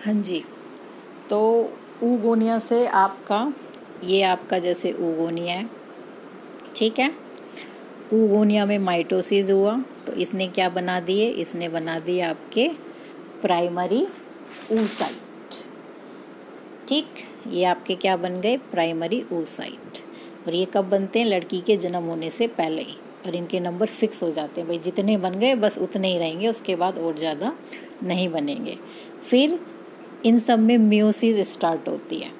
हाँ जी, तो ऊगोनिया से ये आपका जैसे ऊगोनिया है, ठीक है। ऊगोनिया में माइटोसिस हुआ तो इसने क्या बना दिए, इसने बना दिए आपके प्राइमरी oocyte, ठीक। ये आपके क्या बन गए, प्राइमरी oocyte। और ये कब बनते हैं, लड़की के जन्म होने से पहले ही, और इनके नंबर फिक्स हो जाते हैं, भाई जितने बन गए बस उतने ही रहेंगे, उसके बाद और ज़्यादा नहीं बनेंगे। फिर इन सब में मियोसिस स्टार्ट होती है,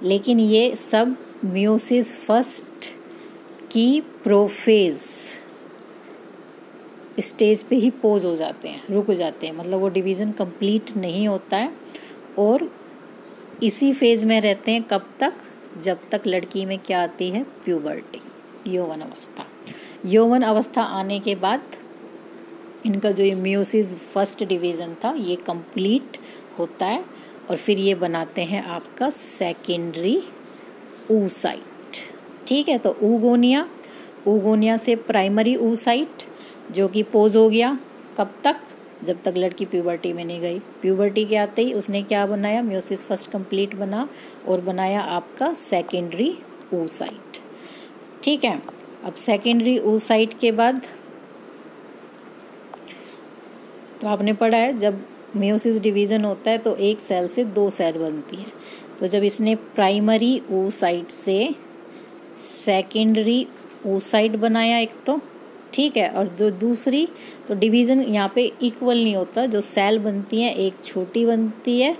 लेकिन ये सब मियोसिस फर्स्ट की प्रोफेज स्टेज पे ही पोज हो जाते हैं, रुक जाते हैं, मतलब वो डिवीज़न कंप्लीट नहीं होता है और इसी फेज़ में रहते हैं कब तक, जब तक लड़की में क्या आती है, प्यूबर्टी, यौवन अवस्था। यौवन अवस्था आने के बाद इनका जो ये मियोसिस फर्स्ट डिवीज़न था ये कंप्लीट होता है और फिर ये बनाते हैं आपका सेकेंडरी oocyte, ठीक है। तो ऊगोनिया से प्राइमरी oocyte जो कि पोज हो गया कब तक, जब तक लड़की प्यूबर्टी में नहीं गई। प्यूबर्टी के आते ही उसने क्या बनाया, मियोसिस फर्स्ट कंप्लीट बना और बनाया आपका सेकेंडरी oocyte, ठीक है। अब सेकेंडरी oocyte के बाद तो आपने पढ़ा है जब मियोसिस डिवीज़न होता है तो एक सेल से 2 सेल बनती हैं। तो जब इसने प्राइमरी oocyte से सेकेंडरी oocyte बनाया एक तो, ठीक है, और जो दूसरी तो डिवीज़न यहाँ पे इक्वल नहीं होता, जो सेल बनती हैं एक छोटी बनती है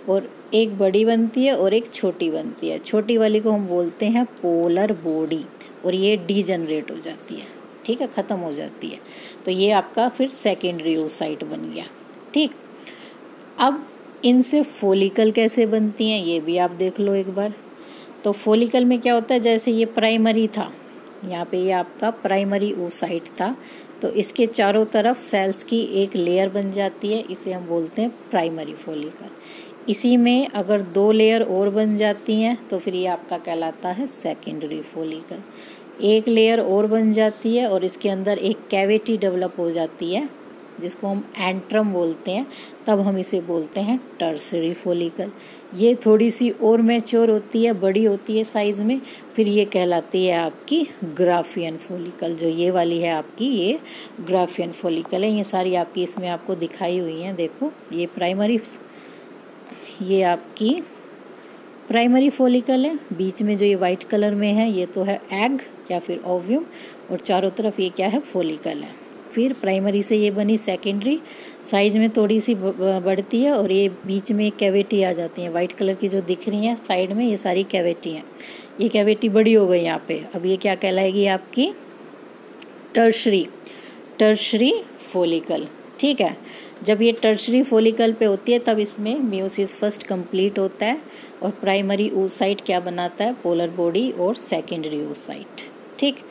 और एक बड़ी बनती है और एक छोटी बनती है। छोटी वाली को हम बोलते हैं पोलर बॉडी और ये डीजनरेट हो जाती है, ठीक है, ख़त्म हो जाती है। तो ये आपका फिर सेकेंडरी oocyte बन गया, ठीक। अब इनसे फॉलिकल कैसे बनती हैं ये भी आप देख लो एक बार। तो फॉलिकल में क्या होता है, जैसे ये प्राइमरी था, यहाँ पे ये आपका प्राइमरी oocyte था, तो इसके चारों तरफ सेल्स की एक लेयर बन जाती है, इसे हम बोलते हैं प्राइमरी फॉलिकल। इसी में अगर 2 लेयर और बन जाती हैं तो फिर ये आपका कहलाता है सेकेंडरी फॉलिकल। एक लेयर और बन जाती है और इसके अंदर एक कैविटी डेवलप हो जाती है जिसको हम एंट्रम बोलते हैं, तब हम इसे बोलते हैं टर्सरी फॉलिकल। ये थोड़ी सी और मैच्योर होती है, बड़ी होती है साइज़ में, फिर ये कहलाती है आपकी ग्राफियन फॉलिकल। जो ये वाली है आपकी, ये ग्राफियन फॉलिकल है। ये सारी आपकी इसमें आपको दिखाई हुई हैं, देखो ये आपकी प्राइमरी फॉलिकल है, बीच में जो ये वाइट कलर में है ये तो है एग या फिर ओव्यूम, और चारों तरफ ये क्या है, फॉलिकल है। फिर प्राइमरी से ये बनी सेकेंडरी, साइज में थोड़ी सी बढ़ती है और ये बीच में एक कैविटी आ जाती है, वाइट कलर की जो दिख रही हैं साइड में, ये सारी कैविटी हैं। ये कैविटी बड़ी हो गई यहाँ पे, अब ये क्या कहलाएगी आपकी, टर्शरी फॉलिकल, ठीक है। जब ये टर्शरी फॉलिकल पे होती है तब इसमें मियोसिस फर्स्ट कंप्लीट होता है और प्राइमरी oocyte क्या बनाता है, पोलर बॉडी और सेकेंडरी oocyte, ठीक।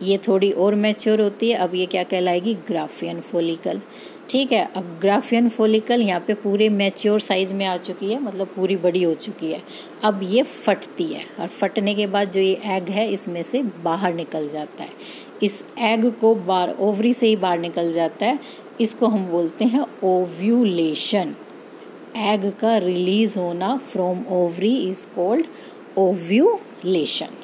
ये थोड़ी और मैच्योर होती है, अब ये क्या कहलाएगी, ग्राफियन फॉलिकल, ठीक है। अब ग्राफियन फॉलिकल यहाँ पे पूरे मैच्योर साइज़ में आ चुकी है, मतलब पूरी बड़ी हो चुकी है। अब ये फटती है और फटने के बाद जो ये एग है इसमें से बाहर निकल जाता है। इस एग को ओवरी से ही बाहर निकल जाता है, इसको हम बोलते हैं ओव्यूलेशन। एग का रिलीज होना from ovary is called ovulation,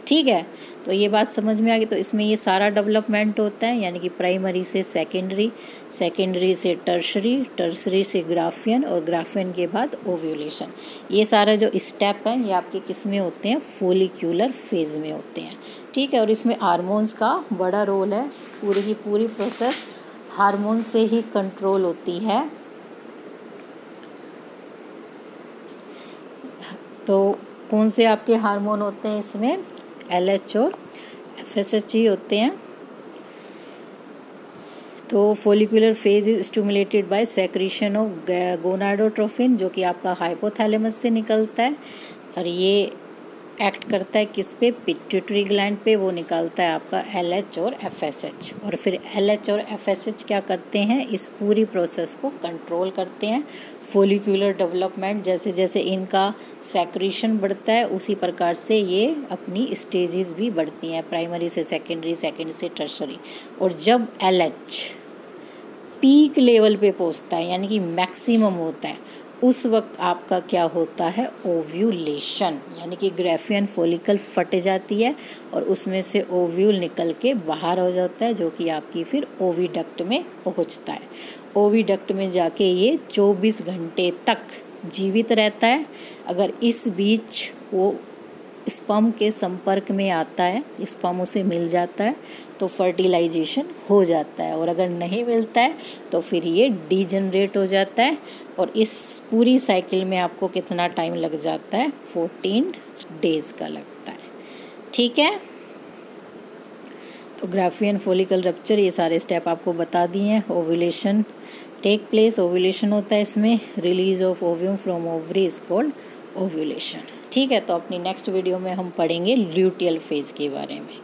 ठीक है। तो ये बात समझ में आ गई। तो इसमें ये सारा डेवलपमेंट होता है, यानी कि प्राइमरी से सेकेंडरी, सेकेंडरी से टर्शरी, टर्शरी से ग्राफियन और ग्राफियन के बाद ओव्यूलेशन। ये सारा जो स्टेप है ये आपके किस में होते हैं, फॉलिक्यूलर फेज में होते हैं, ठीक है। और इसमें हार्मोन्स का बड़ा रोल है, पूरी की पूरी प्रोसेस हार्मोन से ही कंट्रोल होती है। तो कौन से आपके हार्मोन होते हैं इसमें, LH और FSH ही होते हैं। तो follicular phase is stimulated by secretion of gonadotrophin, जो कि आपका हाइपोथैलेमस से निकलता है और ये एक्ट करता है किस पे, पिट्यूटरी ग्लैंड पे, वो निकालता है आपका LH और FSH। और फिर LH और FSH क्या करते हैं, इस पूरी प्रोसेस को कंट्रोल करते हैं। फॉलिक्यूलर डेवलपमेंट, जैसे जैसे इनका सेक्रीशन बढ़ता है उसी प्रकार से ये अपनी स्टेजेस भी बढ़ती हैं, प्राइमरी से सेकेंडरी, सेकेंडरी से टर्शरी। और जब LH पीक लेवल पे पहुंचता है, यानी कि मैक्सिमम होता है, उस वक्त आपका क्या होता है, ओव्यूलेशन, यानी कि ग्राफियन फॉलिकल फट जाती है और उसमें से ओव्यूल निकल के बाहर हो जाता है, जो कि आपकी फिर ओविडक्ट में पहुंचता है। ओविडक्ट में जाके ये 24 घंटे तक जीवित रहता है। अगर इस बीच वो स्पर्म के संपर्क में आता है, स्पर्म उसे मिल जाता है तो फर्टिलाइजेशन हो जाता है, और अगर नहीं मिलता है तो फिर ये डीजनरेट हो जाता है। और इस पूरी साइकिल में आपको कितना टाइम लग जाता है, 14 डेज का लगता है। ठीक है, तो ग्राफियन फॉलिकल रप्चर, ये सारे स्टेप आपको बता दिए हैं। ओव्यूलेशन टेक प्लेस, ओव्यूलेशन होता है इसमें, release of ovum from ovary is called ovulation. ठीक है, तो अपनी नेक्स्ट वीडियो में हम पढ़ेंगे ल्यूटियल फेज के बारे में।